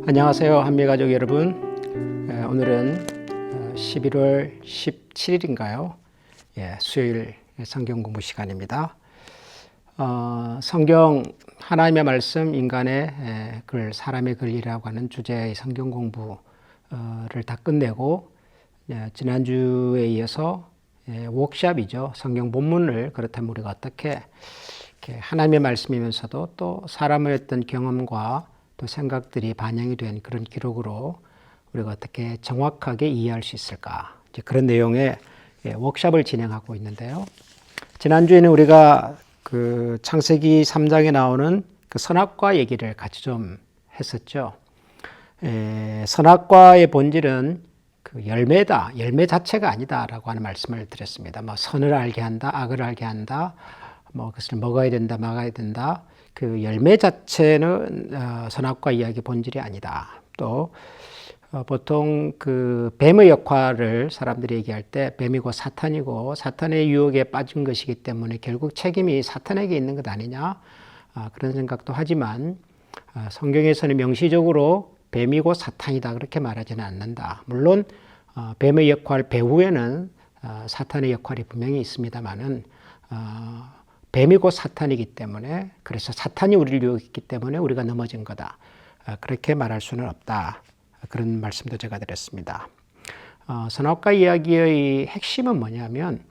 안녕하세요, 한미가족 여러분. 오늘은 11월 17일인가요? 수요일 성경 공부 시간입니다. 성경 하나님의 말씀, 인간의 글, 사람의 글이라고 하는 주제의 성경 공부를 다 끝내고 지난주에 이어서 워크숍이죠. 성경 본문을 그렇다면 우리가 어떻게 이렇게 하나님의 말씀이면서도 또 사람의 어떤 경험과 또 생각들이 반영이 된 그런 기록으로 우리가 어떻게 정확하게 이해할 수 있을까? 이제 그런 내용의 워크숍을 진행하고 있는데요. 지난주에는 우리가 그 창세기 3장에 나오는 그 선악과 얘기를 같이 좀 했었죠. 선악과의 본질은 그 열매다, 열매 자체가 아니다라고 하는 말씀을 드렸습니다. 뭐 선을 알게 한다, 악을 알게 한다, 뭐 그것을 먹어야 된다, 막아야 된다. 그 열매 자체는 선악과 이야기 본질이 아니다. 또 보통 그 뱀의 역할을 사람들이 얘기할 때 뱀이고 사탄이고 사탄의 유혹에 빠진 것이기 때문에 결국 책임이 사탄에게 있는 것 아니냐, 그런 생각도 하지만 성경에서는 명시적으로 뱀이고 사탄이다 그렇게 말하지는 않는다. 물론 뱀의 역할 배후에는 사탄의 역할이 분명히 있습니다만은 뱀이고 사탄이기 때문에, 그래서 사탄이 우리를 유혹했기 때문에 우리가 넘어진 거다, 그렇게 말할 수는 없다. 그런 말씀도 제가 드렸습니다. 선악과 이야기의 핵심은 뭐냐면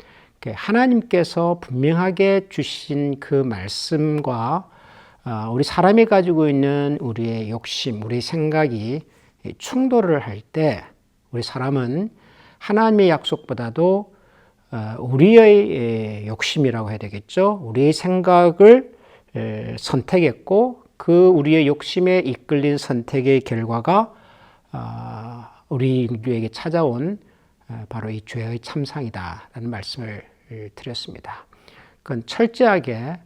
하나님께서 분명하게 주신 그 말씀과 우리 사람이 가지고 있는 우리의 욕심, 우리 생각이 충돌을 할 때 우리 사람은 하나님의 약속보다도 우리의 욕심이라고 해야 되겠죠. 우리의 생각을 선택했고 그 우리의 욕심에 이끌린 선택의 결과가 우리에게 찾아온 바로 이 죄의 참상이다라는 말씀을 드렸습니다. 그건 철저하게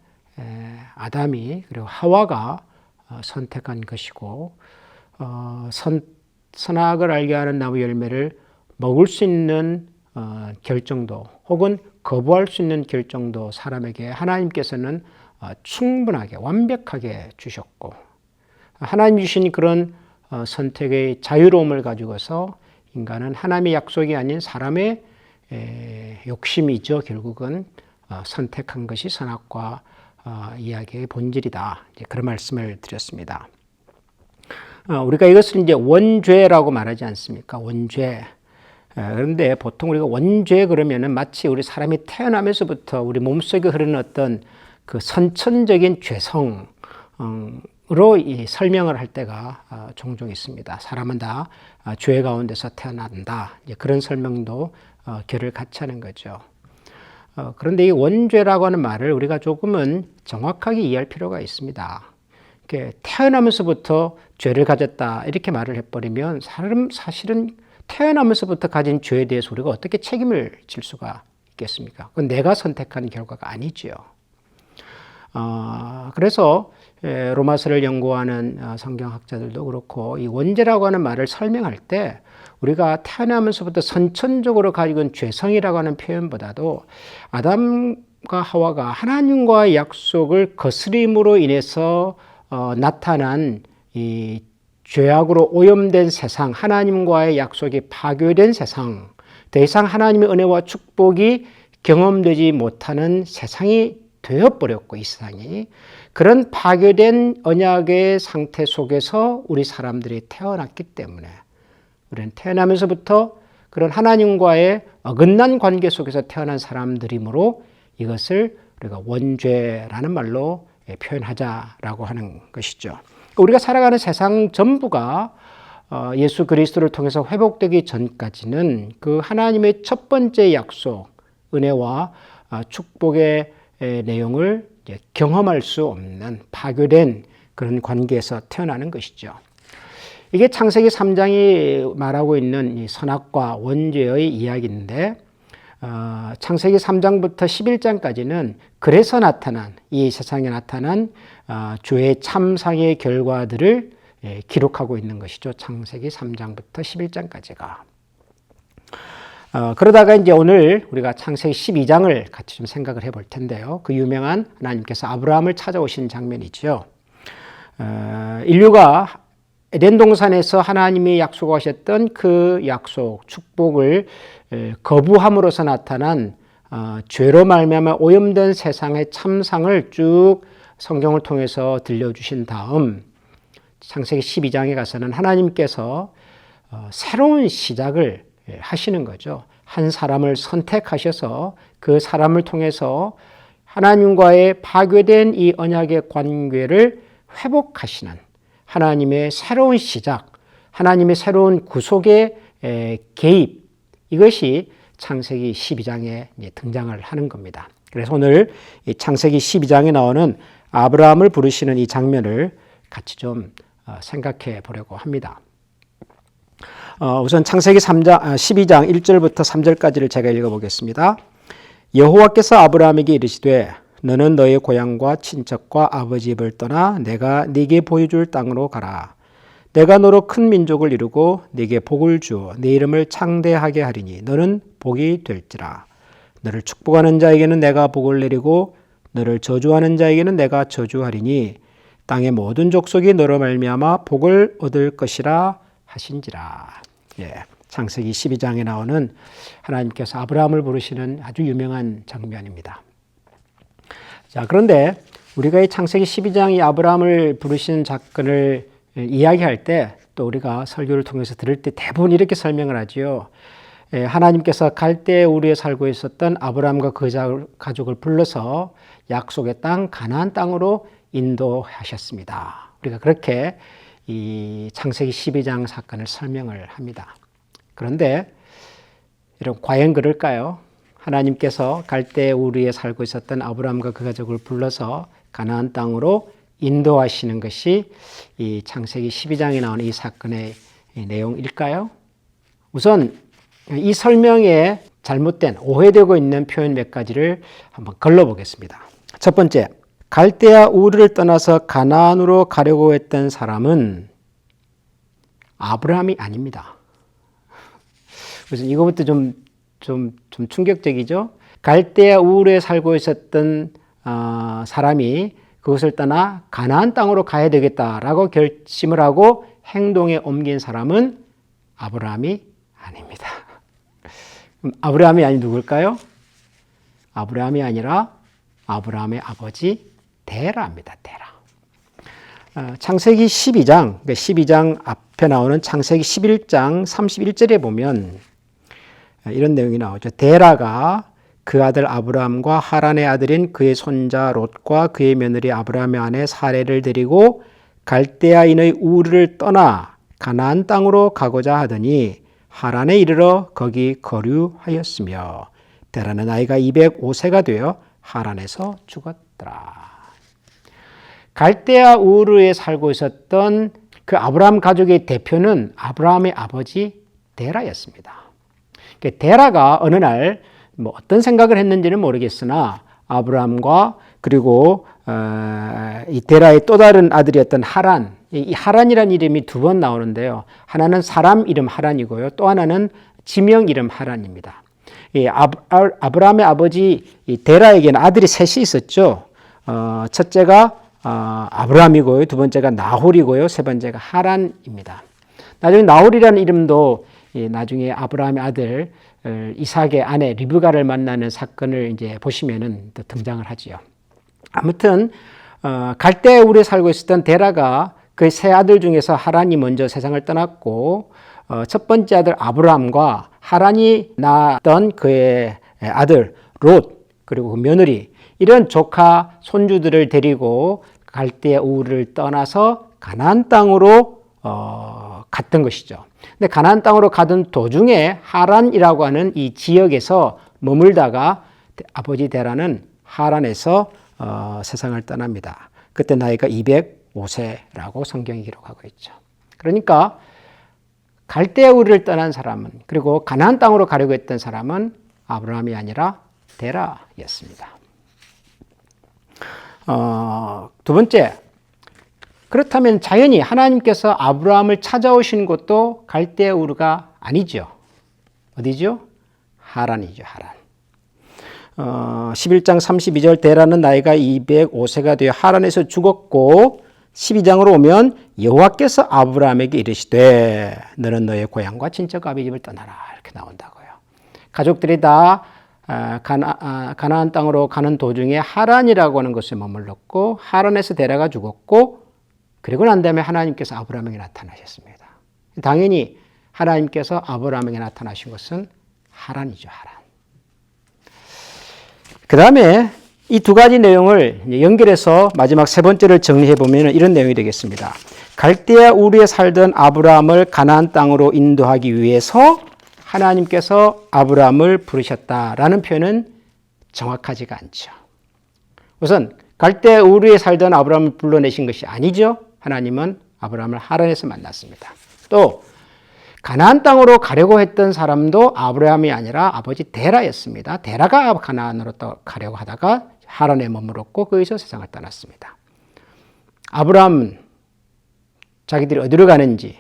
아담이 그리고 하와가 선택한 것이고, 선악을 알게 하는 나무 열매를 먹을 수 있는 결정도 혹은 거부할 수 있는 결정도 사람에게 하나님께서는 충분하게 완벽하게 주셨고, 하나님 주신 그런 선택의 자유로움을 가지고서 인간은 하나님의 약속이 아닌 사람의 욕심이죠. 결국은 선택한 것이 선악과 이야기의 본질이다. 그런 말씀을 드렸습니다. 우리가 이것을 이제 원죄라고 말하지 않습니까? 원죄. 그런데 보통 우리가 원죄 그러면은 마치 우리 사람이 태어나면서부터 우리 몸속에 흐르는 어떤 그 선천적인 죄성, 으로 이 설명을 할 때가 종종 있습니다. 사람은 다 죄 가운데서 태어난다. 이제 그런 설명도 결을 같이 하는 거죠. 그런데 이 원죄라고 하는 말을 우리가 조금은 정확하게 이해할 필요가 있습니다. 태어나면서부터 죄를 가졌다 이렇게 말을 해버리면 사실은 태어나면서부터 가진 죄에 대해서 우리가 어떻게 책임을 질 수가 있겠습니까? 그건 내가 선택한 결과가 아니지요. 그래서 로마서를 연구하는 성경학자들도 그렇고 이 원죄라고 하는 말을 설명할 때 우리가 태어나면서부터 선천적으로 가지고 있는 죄성이라고 하는 표현보다도 아담과 하와가 하나님과의 약속을 거스림으로 인해서 나타난 이 죄악으로 오염된 세상, 하나님과의 약속이 파괴된 세상, 더 이상 하나님의 은혜와 축복이 경험되지 못하는 세상이 되어버렸고, 이 세상이 그런 파괴된 언약의 상태 속에서 우리 사람들이 태어났기 때문에 우리는 태어나면서부터 그런 하나님과의 어긋난 관계 속에서 태어난 사람들이므로 이것을 우리가 원죄라는 말로 표현하자라고 하는 것이죠. 우리가 살아가는 세상 전부가 예수 그리스도를 통해서 회복되기 전까지는 그 하나님의 첫 번째 약속, 은혜와 축복의 내용을 경험할 수 없는 파괴된 그런 관계에서 태어나는 것이죠. 이게 창세기 3장이 말하고 있는 이 선악과 원죄의 이야기인데, 창세기 3장부터 11장까지는 그래서 나타난, 이 세상에 나타난 죄의 참상의 결과들을 기록하고 있는 것이죠. 창세기 3장부터 11장까지가. 그러다가 이제 오늘 우리가 창세기 12장을 같이 좀 생각을 해볼 텐데요. 그 유명한 하나님께서 아브라함을 찾아오신 장면이죠. 인류가 에덴 동산에서 하나님이 약속하셨던 그 약속, 축복을 거부함으로써 나타난 죄로 말미암아 오염된 세상의 참상을 쭉 성경을 통해서 들려주신 다음 창세기 12장에 가서는 하나님께서 새로운 시작을 하시는 거죠. 한 사람을 선택하셔서 그 사람을 통해서 하나님과의 파괴된 이 언약의 관계를 회복하시는 하나님의 새로운 시작, 하나님의 새로운 구속의 개입, 이것이 창세기 12장에 등장을 하는 겁니다. 그래서 오늘 이 창세기 12장에 나오는 아브라함을 부르시는 이 장면을 같이 좀 생각해 보려고 합니다. 우선 창세기 12장 1절부터 3절까지를 제가 읽어보겠습니다. 여호와께서 아브라함에게 이르시되 너는 너의 고향과 친척과 아버지 집을 떠나 내가 네게 보여줄 땅으로 가라. 내가 너로 큰 민족을 이루고 네게 복을 주어 네 이름을 창대하게 하리니 너는 복이 될지라. 너를 축복하는 자에게는 내가 복을 내리고 너를 저주하는 자에게는 내가 저주하리니 땅의 모든 족속이 너로 말미암아 복을 얻을 것이라 하신지라. 창세기 12장에 나오는 하나님께서 아브라함을 부르시는 아주 유명한 장면입니다. 자, 그런데 우리가 이 창세기 12장 이 아브라함을 부르시는 사건을 이야기할 때 또 우리가 설교를 통해서 들을 때 대부분 이렇게 설명을 하지요. 하나님께서 갈대 우르에 살고 있었던 아브라함과 그 가족을 불러서 약속의 땅 가나안 땅으로 인도하셨습니다. 우리가 그렇게 이 창세기 12장 사건을 설명을 합니다. 그런데 여러분 과연 그럴까요? 하나님께서 갈대 우르에 살고 있었던 아브라함과 그 가족을 불러서 가나안 땅으로 인도하시는 것이 이 창세기 12장에 나오는 이 사건의 내용일까요? 우선 이 설명에 잘못된 오해되고 있는 표현 몇 가지를 한번 걸러보겠습니다. 첫 번째, 갈대아 우르를 떠나서 가나안으로 가려고 했던 사람은 아브라함이 아닙니다. 그래서 이거부터 좀 충격적이죠. 갈대아 우르에 살고 있었던 사람이 그것을 떠나 가나안 땅으로 가야 되겠다라고 결심을 하고 행동에 옮긴 사람은 아브라함이 아닙니다. 그럼 아브라함이 아닌 누굴까요? 아브라함이 아니라 아브라함의 아버지 데라입니다. 데라. 창세기 12장, 12장 앞에 나오는 창세기 11장 31절에 보면 이런 내용이 나오죠. 데라가 그 아들 아브라함과 하란의 아들인 그의 손자 롯과 그의 며느리 아브라함의 아내 사레를 데리고 갈대아인의 우르를 떠나 가나안 땅으로 가고자 하더니 하란에 이르러 거기 거류하였으며 데라는 나이가 205세가 되어 하란에서 죽었더라. 갈대아 우르에 살고 있었던 그 아브라함 가족의 대표는 아브라함의 아버지 데라였습니다. 데라가 어느 날 어떤 생각을 했는지는 모르겠으나 아브라함과 그리고 이 데라의 또 다른 아들이었던 하란, 이 하란이라는 이름이 두 번 나오는데요. 하나는 사람 이름 하란이고요. 또 하나는 지명 이름 하란입니다. 이 아브라함의 아버지 이 데라에게는 아들이 셋이 있었죠. 첫째가 아브라함이고요. 두 번째가 나홀이고요. 세 번째가 하란입니다. 나중에 나홀이라는 이름도 나중에 아브라함의 아들 이삭의 아내 리브가를 만나는 사건을 이제 보시면은 또 등장을 하지요. 아무튼 갈대아 우르에 살고 있었던 데라가 그 세 아들 중에서 하란이 먼저 세상을 떠났고 첫 번째 아들 아브라함과 하란이 낳았던 그의 아들 롯 그리고 그 며느리 이런 조카 손주들을 데리고 갈대아 우르를 떠나서 가나안 땅으로 갔던 것이죠. 근데 가나안 땅으로 가던 도중에 하란이라고 하는 이 지역에서 머물다가 아버지 데라는 하란에서 세상을 떠납니다. 그때 나이가 205세라고 성경이 기록하고 있죠. 그러니까 갈대아 우르를 떠난 사람은 그리고 가나안 땅으로 가려고 했던 사람은 아브라함이 아니라 데라였습니다. 두 번째, 그렇다면 자연히 하나님께서 아브라함을 찾아오신 곳도 갈대아 우르가 아니죠. 어디죠? 하란이죠. 하란. 11장 32절 데라는 나이가 205세가 되어 하란에서 죽었고 12장으로 오면 여호와께서 아브라함에게 이르시되 너는 너의 고향과 친척 아비 집을 떠나라 이렇게 나온다고요. 가족들이 다 가나안 땅으로 가는 도중에 하란이라고 하는 곳에 머물렀고 하란에서 데려가 죽었고 그리고 난 다음에 하나님께서 아브라함에게 나타나셨습니다. 당연히 하나님께서 아브라함에게 나타나신 것은 하란이죠. 하란. 그 다음에 이 두 가지 내용을 연결해서 마지막 세 번째를 정리해 보면 이런 내용이 되겠습니다. 갈대아 우르에 살던 아브라함을 가나안 땅으로 인도하기 위해서 하나님께서 아브라함을 부르셨다라는 표현은 정확하지가 않죠. 우선 갈대아 우르에 살던 아브라함을 불러내신 것이 아니죠. 하나님은 아브라함을 하란에서 만났습니다. 또 가나안 땅으로 가려고 했던 사람도 아브라함이 아니라 아버지 데라였습니다. 데라가 가나안으로 가려고 하다가 하란에 머물렀고 거기서 세상을 떠났습니다. 아브라함은 자기들이 어디로 가는지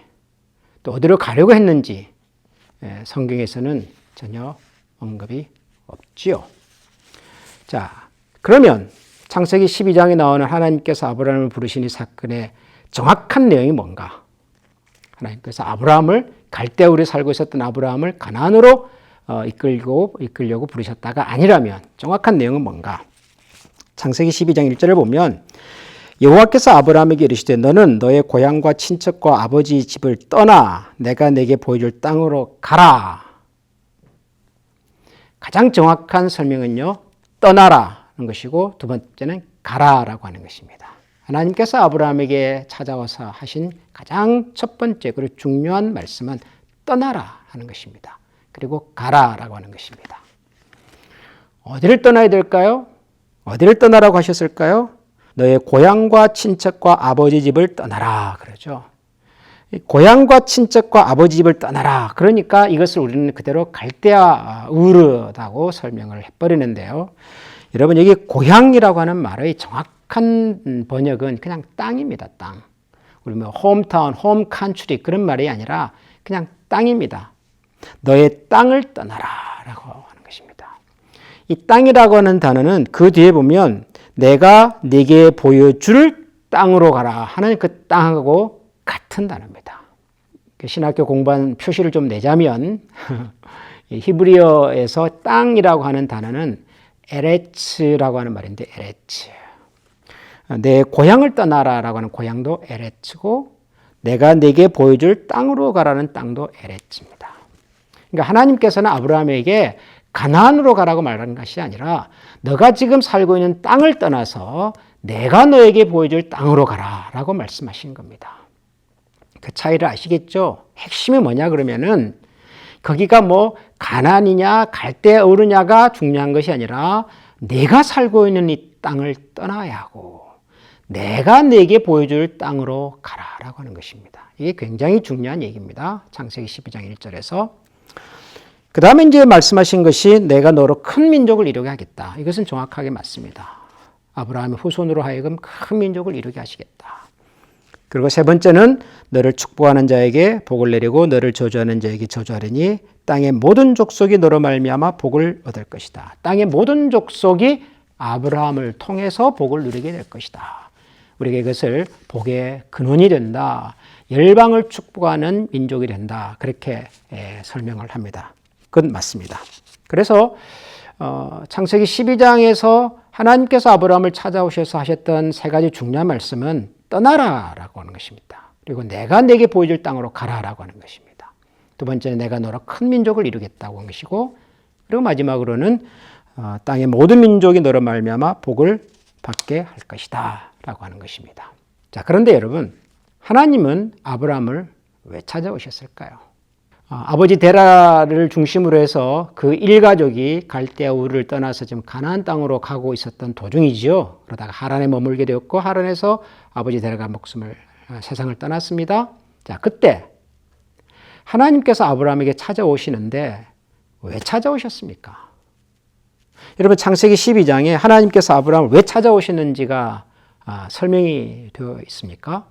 또 어디로 가려고 했는지 성경에서는 전혀 언급이 없지요. 자, 그러면 창세기 12장에 나오는 하나님께서 아브라함을 부르신 이 사건의 정확한 내용이 뭔가? 하나님께서 아브라함을 갈대아 우르에 살고 있었던 아브라함을 가나안으로 이끌려고 부르셨다가 아니라면 정확한 내용은 뭔가? 창세기 12장 1절을 보면 여호와께서 아브라함에게 이르시되 너는 너의 고향과 친척과 아버지 집을 떠나 내가 내게 보여줄 땅으로 가라. 가장 정확한 설명은요. 떠나라는 것이고 두 번째는 가라라고 하는 것입니다. 하나님께서 아브라함에게 찾아와서 하신 가장 첫 번째 그리고 중요한 말씀은 떠나라 하는 것입니다. 그리고 가라라고 하는 것입니다. 어디를 떠나야 될까요? 어디를 떠나라고 하셨을까요? 너의 고향과 친척과 아버지 집을 떠나라 그러죠. 고향과 친척과 아버지 집을 떠나라. 그러니까 이것을 우리는 그대로 갈대아 우르라고 설명을 해버리는데요. 여러분 여기 고향이라고 하는 말의 정확한 번역은 그냥 땅입니다. 땅. 우리 뭐 홈타운, 홈컨트리 그런 말이 아니라 그냥 땅입니다. 너의 땅을 떠나라라고 하는 것입니다. 이 땅이라고 하는 단어는 그 뒤에 보면 내가 네게 보여줄 땅으로 가라 하는 그 땅하고 같은 단어입니다. 신학교 공부한 표시를 좀 내자면 히브리어에서 땅이라고 하는 단어는 에레츠라고 하는 말인데 에레츠. 내 고향을 떠나라라고 하는 고향도 에레츠고 내가 네게 보여줄 땅으로 가라는 땅도 에레츠입니다. 그러니까 하나님께서는 아브라함에게 가나안으로 가라고 말하는 것이 아니라 너가 지금 살고 있는 땅을 떠나서 내가 너에게 보여줄 땅으로 가라라고 말씀하신 겁니다. 그 차이를 아시겠죠? 핵심이 뭐냐 그러면은 거기가 뭐 가나안이냐 갈대아 우르냐가 중요한 것이 아니라 내가 살고 있는 이 땅을 떠나야 하고 내가 내게 보여줄 땅으로 가라라고 하는 것입니다. 이게 굉장히 중요한 얘기입니다. 창세기 12장 1절에서 그 다음에 이제 말씀하신 것이 내가 너로 큰 민족을 이루게 하겠다. 이것은 정확하게 맞습니다. 아브라함의 후손으로 하여금 큰 민족을 이루게 하시겠다. 그리고 세 번째는 너를 축복하는 자에게 복을 내리고 너를 저주하는 자에게 저주하리니 땅의 모든 족속이 너로 말미암아 복을 얻을 것이다. 땅의 모든 족속이 아브라함을 통해서 복을 누리게 될 것이다. 우리가 이것을 복의 근원이 된다. 열방을 축복하는 민족이 된다. 그렇게 설명을 합니다. 그건 맞습니다. 그래서 창세기 12장에서 하나님께서 아브라함을 찾아오셔서 하셨던 세 가지 중요한 말씀은 떠나라라고 하는 것입니다. 그리고 내가 내게 보여줄 땅으로 가라라고 하는 것입니다. 두 번째는 내가 너로 큰 민족을 이루겠다고 한 것이고 그리고 마지막으로는 땅의 모든 민족이 너로 말미암아 복을 받게 할 것이다 라고 하는 것입니다. 자, 그런데 여러분 하나님은 아브라함을 왜 찾아오셨을까요? 아버지 데라를 중심으로 해서 그 일가족이 갈대아 우르를 떠나서 지금 가나안 땅으로 가고 있었던 도중이지요. 그러다가 하란에 머물게 되었고 하란에서 아버지 데라가 세상을 떠났습니다. 자, 그때 하나님께서 아브라함에게 찾아오시는데 왜 찾아오셨습니까? 여러분 창세기 12장에 하나님께서 아브라함을 왜 찾아오시는지가 설명이 되어 있습니까?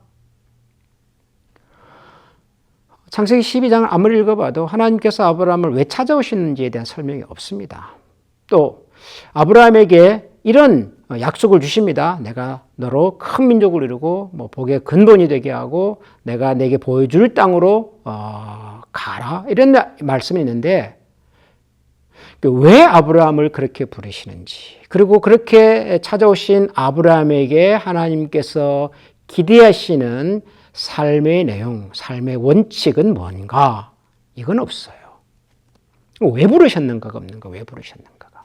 창세기 12장을 아무리 읽어봐도 하나님께서 아브라함을 왜 찾아오시는지에 대한 설명이 없습니다. 또 아브라함에게 이런 약속을 주십니다. 내가 너로 큰 민족을 이루고 뭐 복의 근본이 되게 하고 내가 내게 보여줄 땅으로 가라 이런 말씀이 있는데 왜 아브라함을 그렇게 부르시는지 그리고 그렇게 찾아오신 아브라함에게 하나님께서 기대하시는 삶의 내용, 삶의 원칙은 뭔가? 이건 없어요. 왜 부르셨는가가 없는가? 왜 부르셨는가가?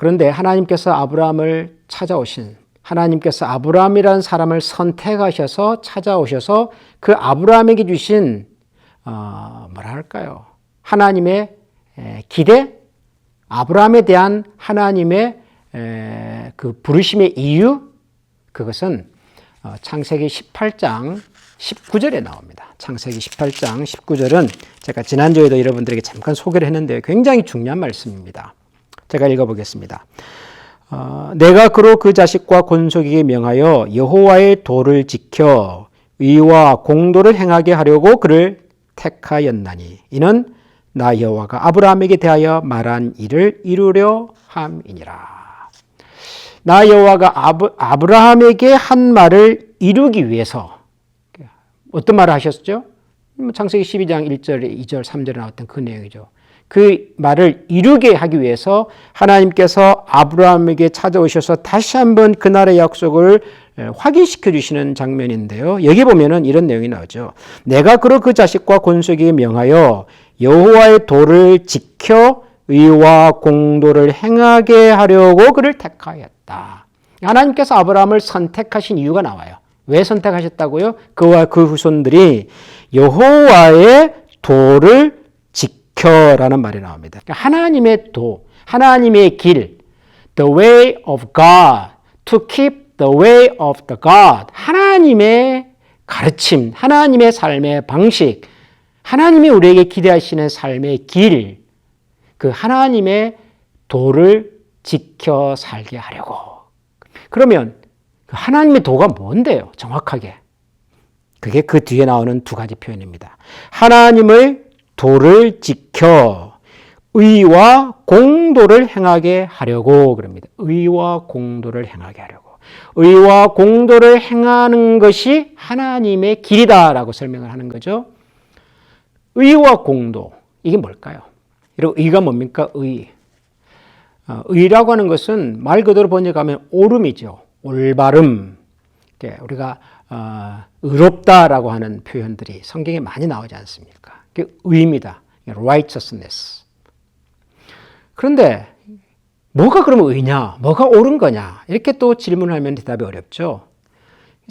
그런데 하나님께서 아브라함을 찾아오신 하나님께서 아브라함이라는 사람을 선택하셔서 찾아오셔서 그 아브라함에게 주신 뭐라 할까요? 하나님의 기대, 아브라함에 대한 하나님의 그 부르심의 이유, 그것은 창세기 18장 19절에 나옵니다. 창세기 18장 19절은 제가 지난주에도 여러분들에게 잠깐 소개를 했는데 굉장히 중요한 말씀입니다. 제가 읽어보겠습니다. 내가 그로 그 자식과 권속에게 명하여 여호와의 도를 지켜 의와 공도를 행하게 하려고 그를 택하였나니 이는 나 여호와가 아브라함에게 대하여 말한 일을 이루려 함이니라. 나 여호와가 아브라함에게 한 말을 이루기 위해서 어떤 말을 하셨죠? 창세기 12장 1절, 2절, 3절에 나왔던 그 내용이죠. 그 말을 이루게 하기 위해서 하나님께서 아브라함에게 찾아오셔서 다시 한번 그날의 약속을 확인시켜 주시는 장면인데요. 여기 보면은 이런 내용이 나오죠. 내가 그로 그 자식과 권속에게 명하여 여호와의 도를 지켜 의와 공도를 행하게 하려고 그를 택하였다. 하나님께서 아브라함을 선택하신 이유가 나와요. 왜 선택하셨다고요? 그와 그 후손들이 여호와의 도를 지켜라는 말이 나옵니다. 하나님의 도, 하나님의 길, the way of God, to keep the way of the God. 하나님의 가르침, 하나님의 삶의 방식, 하나님이 우리에게 기대하시는 삶의 길, 그 하나님의 도를 지켜 살게 하려고. 그러면 하나님의 도가 뭔데요? 정확하게. 그게 그 뒤에 나오는 두 가지 표현입니다. 하나님의 도를 지켜 의와 공도를 행하게 하려고 그럽니다. 의와 공도를 행하게 하려고. 의와 공도를 행하는 것이 하나님의 길이다라고 설명을 하는 거죠. 의와 공도, 이게 뭘까요? 여러분, 의가 뭡니까? 의. 의라고 하는 것은 말 그대로 번역하면 옳음이죠. 올바름. 우리가 의롭다라고 하는 표현들이 성경에 많이 나오지 않습니까? 그게 의입니다. righteousness. 그런데 뭐가 그러면 의냐? 뭐가 옳은 거냐? 이렇게 또 질문하면 대답이 어렵죠.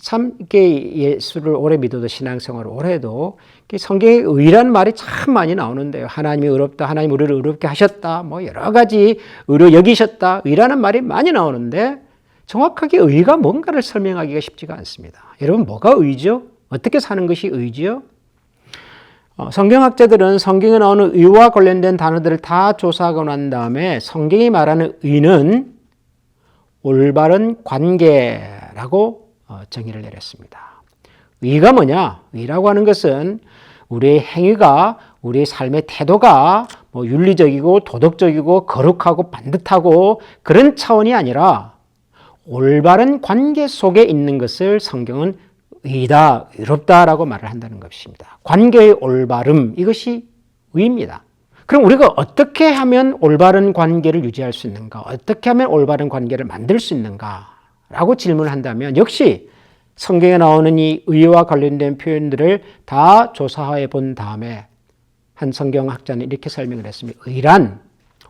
참 이렇게 예수를 오래 믿어도 신앙생활을 오래 해도 성경에 의라는 말이 참 많이 나오는데요. 하나님이 의롭다, 하나님 우리를 의롭게 하셨다, 뭐 여러 가지 의로 여기셨다, 의라는 말이 많이 나오는데 정확하게 의가 뭔가를 설명하기가 쉽지가 않습니다. 여러분, 뭐가 의죠? 어떻게 사는 것이 의지요? 성경학자들은 성경에 나오는 의와 관련된 단어들을 다 조사하고 난 다음에 성경이 말하는 의는 올바른 관계라고 정의를 내렸습니다. 의가 뭐냐? 의라고 하는 것은 우리의 행위가, 우리의 삶의 태도가 뭐 윤리적이고 도덕적이고 거룩하고 반듯하고 그런 차원이 아니라 올바른 관계 속에 있는 것을 성경은 의다, 의롭다라고 말을 한다는 것입니다. 관계의 올바름, 이것이 의입니다. 그럼 우리가 어떻게 하면 올바른 관계를 유지할 수 있는가? 어떻게 하면 올바른 관계를 만들 수 있는가? 라고 질문을 한다면 역시 성경에 나오는 이 의와 관련된 표현들을 다 조사해 본 다음에 한 성경학자는 이렇게 설명을 했습니다. 의란,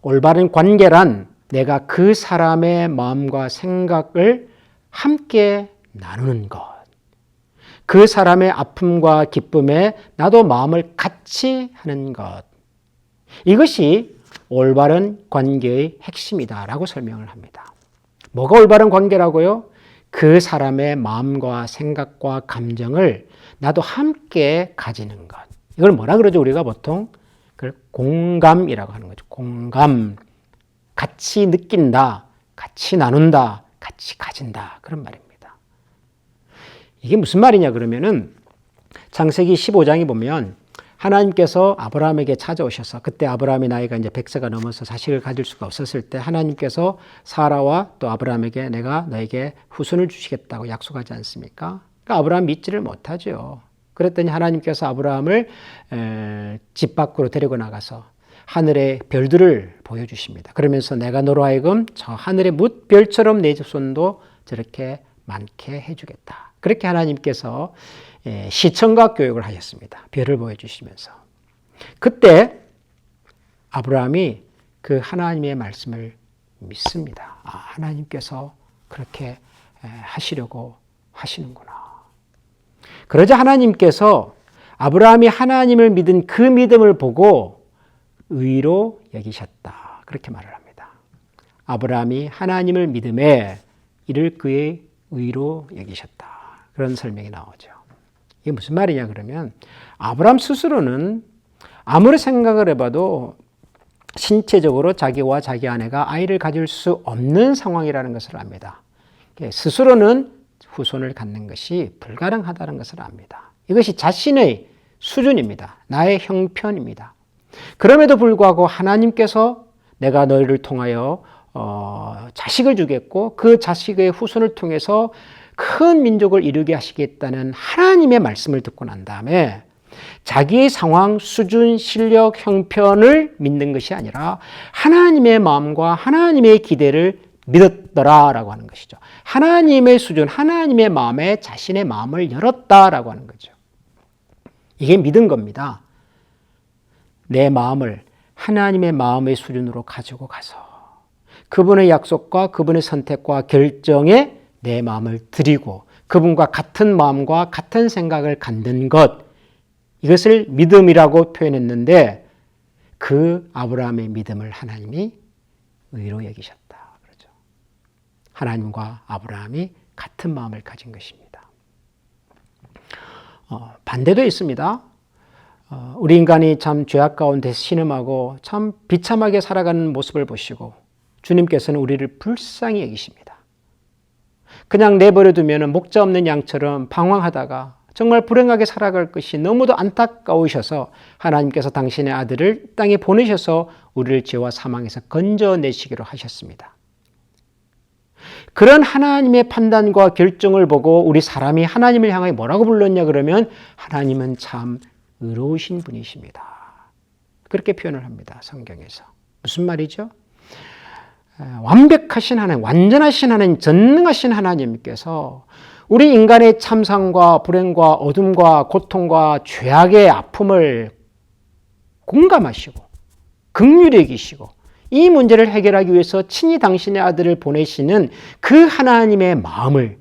올바른 관계란 내가 그 사람의 마음과 생각을 함께 나누는 것. 그 사람의 아픔과 기쁨에 나도 마음을 같이 하는 것. 이것이 올바른 관계의 핵심이다라고 설명을 합니다. 뭐가 올바른 관계라고요? 그 사람의 마음과 생각과 감정을 나도 함께 가지는 것. 이걸 뭐라 그러죠? 우리가 보통 그걸 공감이라고 하는 거죠. 공감. 같이 느낀다, 같이 나눈다, 같이 가진다. 그런 말입니다. 이게 무슨 말이냐 그러면은 창세기 15장에 보면 하나님께서 아브라함에게 찾아오셔서 그때 아브라함의 나이가 이제 100세가 넘어서 자식을 가질 수가 없었을 때 하나님께서 사라와 또 아브라함에게 내가 너에게 후손을 주시겠다고 약속하지 않습니까? 그러니까 아브라함 믿지를 못하죠. 그랬더니 하나님께서 아브라함을 집 밖으로 데리고 나가서 하늘의 별들을 보여주십니다. 그러면서 내가 너로 하여금 저 하늘의 뭇별처럼 내 자손도 저렇게 많게 해주겠다. 그렇게 하나님께서 시청각 교육을 하셨습니다. 별을 보여주시면서. 그때 아브라함이 그 하나님의 말씀을 믿습니다. 아, 하나님께서 그렇게 하시려고 하시는구나. 그러자 하나님께서 아브라함이 하나님을 믿은 그 믿음을 보고 의로 여기셨다. 그렇게 말을 합니다. 아브라함이 하나님을 믿음에 이를 그의 의로 여기셨다. 그런 설명이 나오죠. 이게 무슨 말이냐 그러면 아브라함 스스로는 아무리 생각을 해봐도 신체적으로 자기와 자기 아내가 아이를 가질 수 없는 상황이라는 것을 압니다. 스스로는 후손을 갖는 것이 불가능하다는 것을 압니다. 이것이 자신의 수준입니다. 나의 형편입니다. 그럼에도 불구하고 하나님께서 내가 너희를 통하여 자식을 주겠고 그 자식의 후손을 통해서 큰 민족을 이루게 하시겠다는 하나님의 말씀을 듣고 난 다음에 자기의 상황, 수준, 실력, 형편을 믿는 것이 아니라 하나님의 마음과 하나님의 기대를 믿었더라라고 하는 것이죠. 하나님의 수준, 하나님의 마음에 자신의 마음을 열었다라고 하는 거죠. 이게 믿은 겁니다. 내 마음을 하나님의 마음의 수준으로 가지고 가서 그분의 약속과 그분의 선택과 결정에 내 마음을 드리고 그분과 같은 마음과 같은 생각을 갖는 것, 이것을 믿음이라고 표현했는데 그 아브라함의 믿음을 하나님이 의로 여기셨다. 그러죠. 하나님과 아브라함이 같은 마음을 가진 것입니다. 반대도 있습니다. 우리 인간이 참 죄악 가운데 신음하고 참 비참하게 살아가는 모습을 보시고 주님께서는 우리를 불쌍히 여기십니다. 그냥 내버려두면 목자 없는 양처럼 방황하다가 정말 불행하게 살아갈 것이 너무도 안타까우셔서 하나님께서 당신의 아들을 땅에 보내셔서 우리를 죄와 사망에서 건져내시기로 하셨습니다. 그런 하나님의 판단과 결정을 보고 우리 사람이 하나님을 향하여 뭐라고 불렀냐 그러면 하나님은 참 의로우신 분이십니다. 그렇게 표현을 합니다. 성경에서. 무슨 말이죠? 완벽하신 하나님, 완전하신 하나님, 전능하신 하나님께서 우리 인간의 참상과 불행과 어둠과 고통과 죄악의 아픔을 공감하시고 긍휼히 여기시고 이 문제를 해결하기 위해서 친히 당신의 아들을 보내시는 그 하나님의 마음을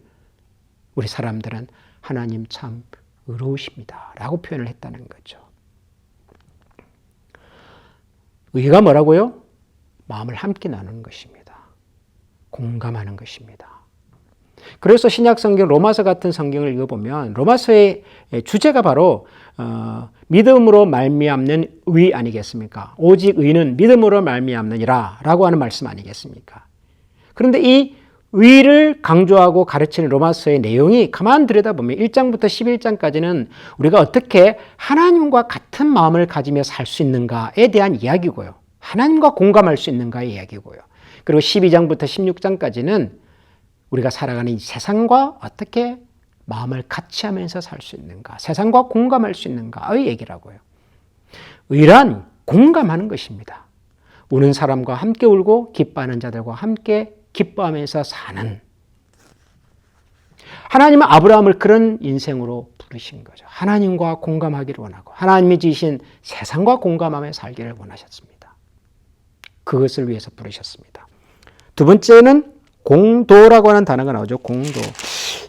우리 사람들은 하나님 참 의로우십니다 라고 표현을 했다는 거죠. 의가 뭐라고요? 마음을 함께 나누는 것입니다. 공감하는 것입니다. 그래서 신약 성경 로마서 같은 성경을 읽어보면 로마서의 주제가 바로 믿음으로 말미암는 의 아니겠습니까? 오직 의는 믿음으로 말미암느니라 라고 하는 말씀 아니겠습니까? 그런데 이 의를 강조하고 가르치는 로마서의 내용이 가만 들여다보면 1장부터 11장까지는 우리가 어떻게 하나님과 같은 마음을 가지며 살 수 있는가에 대한 이야기고요. 하나님과 공감할 수 있는가의 이야기고요. 그리고 12장부터 16장까지는 우리가 살아가는 이 세상과 어떻게 마음을 같이 하면서 살 수 있는가, 세상과 공감할 수 있는가의 얘기라고요. 의란 공감하는 것입니다. 우는 사람과 함께 울고 기뻐하는 자들과 함께 기뻐하면서 사는. 하나님은 아브라함을 그런 인생으로 부르신 거죠. 하나님과 공감하기를 원하고 하나님이 지으신 세상과 공감하며 살기를 원하셨습니다. 그것을 위해서 부르셨습니다. 두 번째는 공도라고 하는 단어가 나오죠. 공도.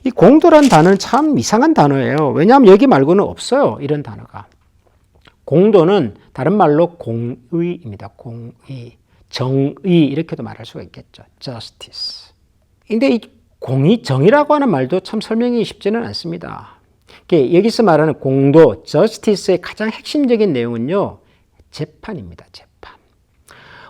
이 공도란 단어는 참 이상한 단어예요. 왜냐하면 여기 말고는 없어요. 이런 단어가. 공도는 다른 말로 공의입니다. 공의. 정의 이렇게도 말할 수가 있겠죠. justice. 근데 이 공의, 정의라고 하는 말도 참 설명이 쉽지는 않습니다. 여기서 말하는 공도, justice의 가장 핵심적인 내용은요. 재판입니다. 재판.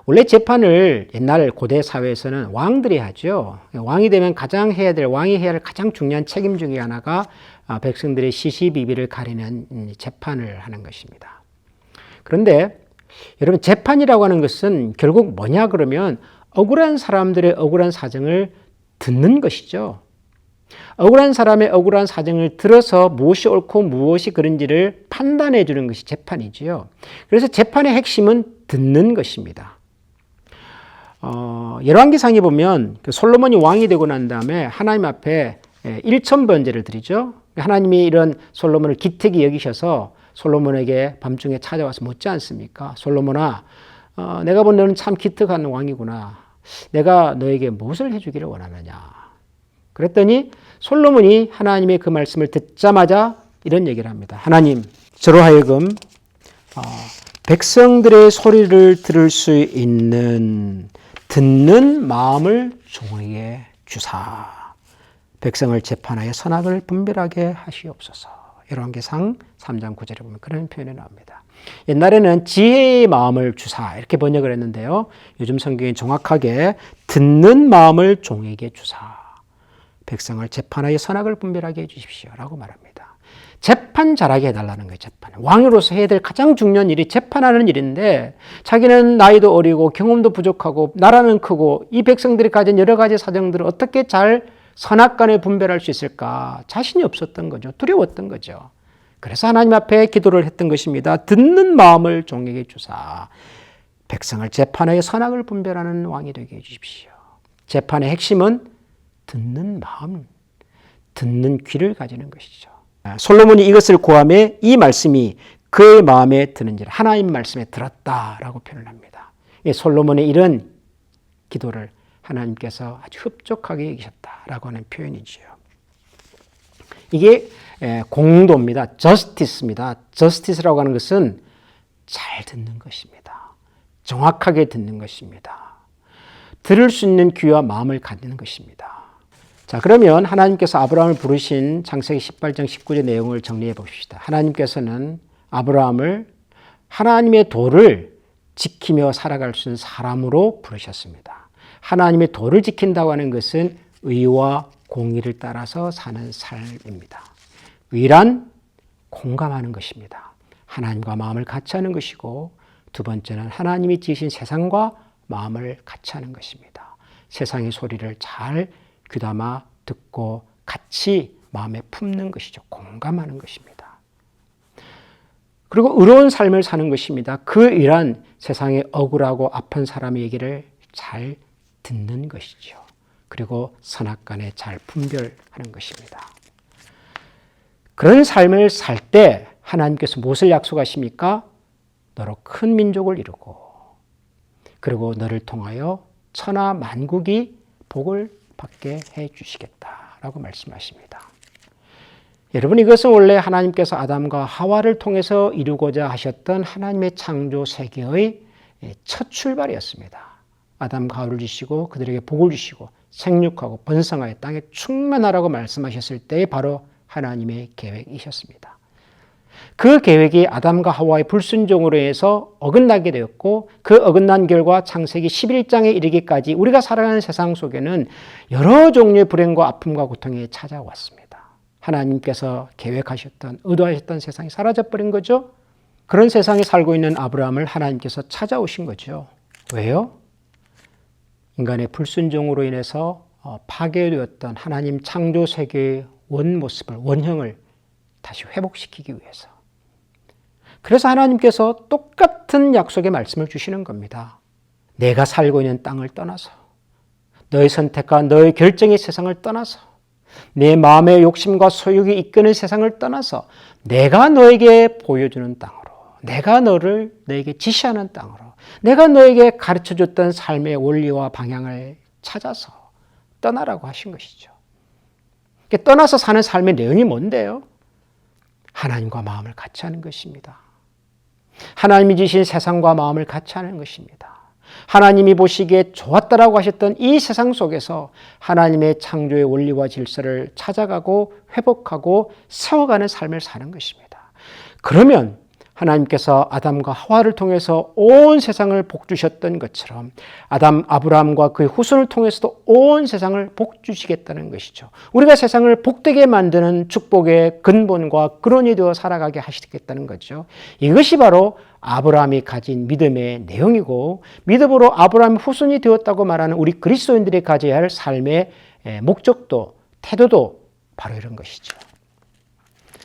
원래 재판을 옛날 고대 사회에서는 왕들이 하죠. 왕이 되면 가장 해야 될, 왕이 해야 할 가장 중요한 책임 중에 하나가 백성들의 시시비비를 가리는 재판을 하는 것입니다. 그런데 여러분, 재판이라고 하는 것은 결국 뭐냐 그러면 억울한 사람들의 억울한 사정을 듣는 것이죠. 억울한 사람의 억울한 사정을 들어서 무엇이 옳고 무엇이 그른지를 판단해 주는 것이 재판이지요. 그래서 재판의 핵심은 듣는 것입니다. 열왕기상에 보면 솔로몬이 왕이 되고 난 다음에 하나님 앞에 일천번제를 드리죠. 하나님이 이런 솔로몬을 기특히 여기셔서 솔로몬에게 밤중에 찾아와서 묻지 않습니까? 솔로몬아, 내가 본 너는 참 기특한 왕이구나. 내가 너에게 무엇을 해주기를 원하느냐. 그랬더니 솔로몬이 하나님의 그 말씀을 듣자마자 이런 얘기를 합니다. 하나님, 저로 하여금 백성들의 소리를 들을 수 있는 듣는 마음을 종에게 주사. 백성을 재판하여 선악을 분별하게 하시옵소서. 열왕기상 3장 9절에 보면 그런 표현이 나옵니다. 옛날에는 지혜의 마음을 주사 이렇게 번역을 했는데요. 요즘 성경이 정확하게 듣는 마음을 종에게 주사. 백성을 재판하여 선악을 분별하게 해주십시오 라고 말합니다. 재판 잘하게 해달라는 거예요. 재판. 왕으로서 해야 될 가장 중요한 일이 재판하는 일인데 자기는 나이도 어리고 경험도 부족하고 나라는 크고 이 백성들이 가진 여러 가지 사정들을 어떻게 잘 선악간에 분별할 수 있을까 자신이 없었던 거죠. 두려웠던 거죠. 그래서 하나님 앞에 기도를 했던 것입니다. 듣는 마음을 종에게 주사 백성을 재판하여 선악을 분별하는 왕이 되게 해주십시오. 재판의 핵심은 듣는 마음, 듣는 귀를 가지는 것이죠. 솔로몬이 이것을 구하매 이 말씀이 그의 마음에 드는지라 하나님 말씀에 들었다라고 표현을 합니다. 솔로몬의 이런 기도를 하나님께서 아주 흡족하게 여기셨다라고 하는 표현이지요. 이게 공도입니다. justice입니다. justice라고 하는 것은 잘 듣는 것입니다. 정확하게 듣는 것입니다. 들을 수 있는 귀와 마음을 갖는 것입니다. 자, 그러면 하나님께서 아브라함을 부르신 창세기 18장 19절 내용을 정리해 봅시다. 하나님께서는 아브라함을 하나님의 도를 지키며 살아갈 수 있는 사람으로 부르셨습니다. 하나님의 도를 지킨다고 하는 것은 의와 공의를 따라서 사는 삶입니다. 의란 공감하는 것입니다. 하나님과 마음을 같이 하는 것이고 두 번째는 하나님이 지으신 세상과 마음을 같이 하는 것입니다. 세상의 소리를 잘 귀담아 듣고 같이 마음에 품는 것이죠. 공감하는 것입니다. 그리고 의로운 삶을 사는 것입니다. 그 의란 세상에 억울하고 아픈 사람의 얘기를 잘 듣는 것이죠. 그리고 선악간에 잘 분별하는 것입니다. 그런 삶을 살 때 하나님께서 무엇을 약속하십니까? 너로 큰 민족을 이루고 그리고 너를 통하여 천하 만국이 복을 받게 해 주시겠다라고 말씀하십니다. 여러분, 이것은 원래 하나님께서 아담과 하와를 통해서 이루고자 하셨던 하나님의 창조 세계의 첫 출발이었습니다. 아담과 하와를 주시고 그들에게 복을 주시고 생육하고 번성하여 땅에 충만하라고 말씀하셨을 때 바로 하나님의 계획이셨습니다. 그 계획이 아담과 하와의 불순종으로 해서 어긋나게 되었고 그 어긋난 결과 창세기 11장에 이르기까지 우리가 살아가는 세상 속에는 여러 종류의 불행과 아픔과 고통이 찾아왔습니다. 하나님께서 계획하셨던 의도하셨던 세상이 사라져버린 거죠. 그런 세상에 살고 있는 아브라함을 하나님께서 찾아오신 거죠. 왜요? 인간의 불순종으로 인해서 파괴되었던 하나님 창조 세계의 원모습을, 원형을 다시 회복시키기 위해서. 그래서 하나님께서 똑같은 약속의 말씀을 주시는 겁니다. 내가 살고 있는 땅을 떠나서, 너의 선택과 너의 결정의 세상을 떠나서, 내 마음의 욕심과 소욕이 이끄는 세상을 떠나서 내가 너에게 보여주는 땅으로, 내가 너에게 지시하는 땅으로, 내가 너에게 가르쳐줬던 삶의 원리와 방향을 찾아서 떠나라고 하신 것이죠. 떠나서 사는 삶의 내용이 뭔데요? 하나님과 마음을 같이 하는 것입니다. 하나님이 주신 세상과 마음을 같이 하는 것입니다. 하나님이 보시기에 좋았다라고 하셨던 이 세상 속에서 하나님의 창조의 원리와 질서를 찾아가고 회복하고 세워가는 삶을 사는 것입니다. 그러면 하나님께서 아담과 하와를 통해서 온 세상을 복주셨던 것처럼 아브라함과 그의 후손을 통해서도 온 세상을 복주시겠다는 것이죠. 우리가 세상을 복되게 만드는 축복의 근본과 근원이 되어 살아가게 하시겠다는 거죠. 이것이 바로 아브라함이 가진 믿음의 내용이고 믿음으로 아브라함의 후손이 되었다고 말하는 우리 그리스도인들이 가져야 할 삶의 목적도 태도도 바로 이런 것이죠.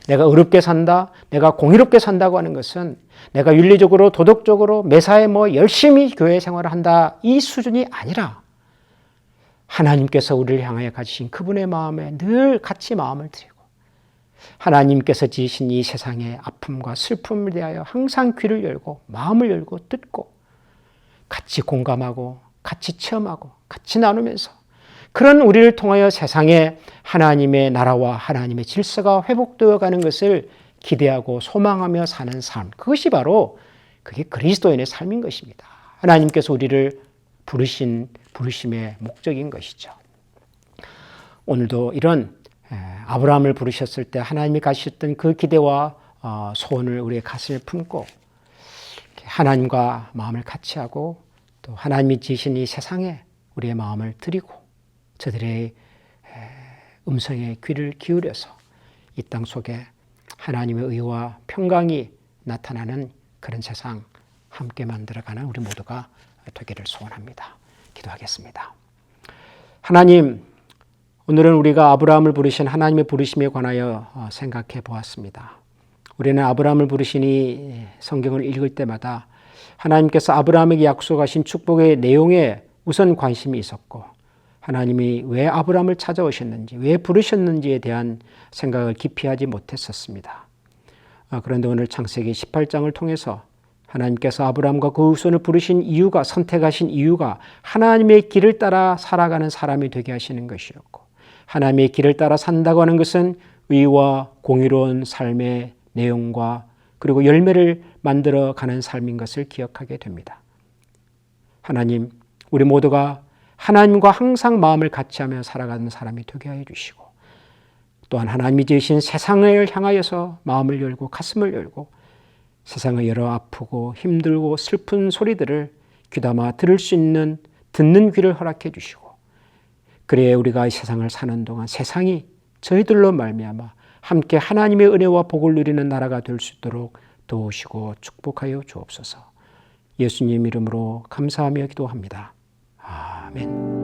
내가 의롭게 산다, 내가 공의롭게 산다고 하는 것은 내가 윤리적으로 도덕적으로 매사에 열심히 교회 생활을 한다 이 수준이 아니라 하나님께서 우리를 향하여 가지신 그분의 마음에 늘 같이 마음을 드리고 하나님께서 지으신 이 세상의 아픔과 슬픔을 대하여 항상 귀를 열고 마음을 열고 듣고 같이 공감하고 같이 체험하고 같이 나누면서 그런 우리를 통하여 세상에 하나님의 나라와 하나님의 질서가 회복되어 가는 것을 기대하고 소망하며 사는 삶, 그것이 바로 그게 그리스도인의 삶인 것입니다. 하나님께서 우리를 부르심의 목적인 것이죠. 오늘도 이런 아브라함을 부르셨을 때 하나님이 가셨던 그 기대와 소원을 우리의 가슴에 품고 하나님과 마음을 같이 하고 또 하나님이 지으신 이 세상에 우리의 마음을 드리고 저들의 음성에 귀를 기울여서 이 땅 속에 하나님의 의와 평강이 나타나는 그런 세상 함께 만들어가는 우리 모두가 되기를 소원합니다. 기도하겠습니다. 하나님, 오늘은 우리가 아브라함을 부르신 하나님의 부르심에 관하여 생각해 보았습니다. 우리는 아브라함을 부르시니 성경을 읽을 때마다 하나님께서 아브라함에게 약속하신 축복의 내용에 우선 관심이 있었고 하나님이 왜 아브라함을 찾아오셨는지, 왜 부르셨는지에 대한 생각을 깊이 하지 못했었습니다. 그런데 오늘 창세기 18장을 통해서 하나님께서 아브라함과 그 후손을 부르신 이유가, 선택하신 이유가 하나님의 길을 따라 살아가는 사람이 되게 하시는 것이었고 하나님의 길을 따라 산다고 하는 것은 의와 공의로운 삶의 내용과 그리고 열매를 만들어가는 삶인 것을 기억하게 됩니다. 하나님, 우리 모두가 하나님과 항상 마음을 같이하며 살아가는 사람이 되게 하여 주시고 또한 하나님이 지으신 세상을 향하여서 마음을 열고 가슴을 열고 세상의 여러 아프고 힘들고 슬픈 소리들을 귀담아 들을 수 있는 듣는 귀를 허락해 주시고 그래야 우리가 이 세상을 사는 동안 세상이 저희들로 말미암아 함께 하나님의 은혜와 복을 누리는 나라가 될 수 있도록 도우시고 축복하여 주옵소서. 예수님 이름으로 감사하며 기도합니다. 아멘.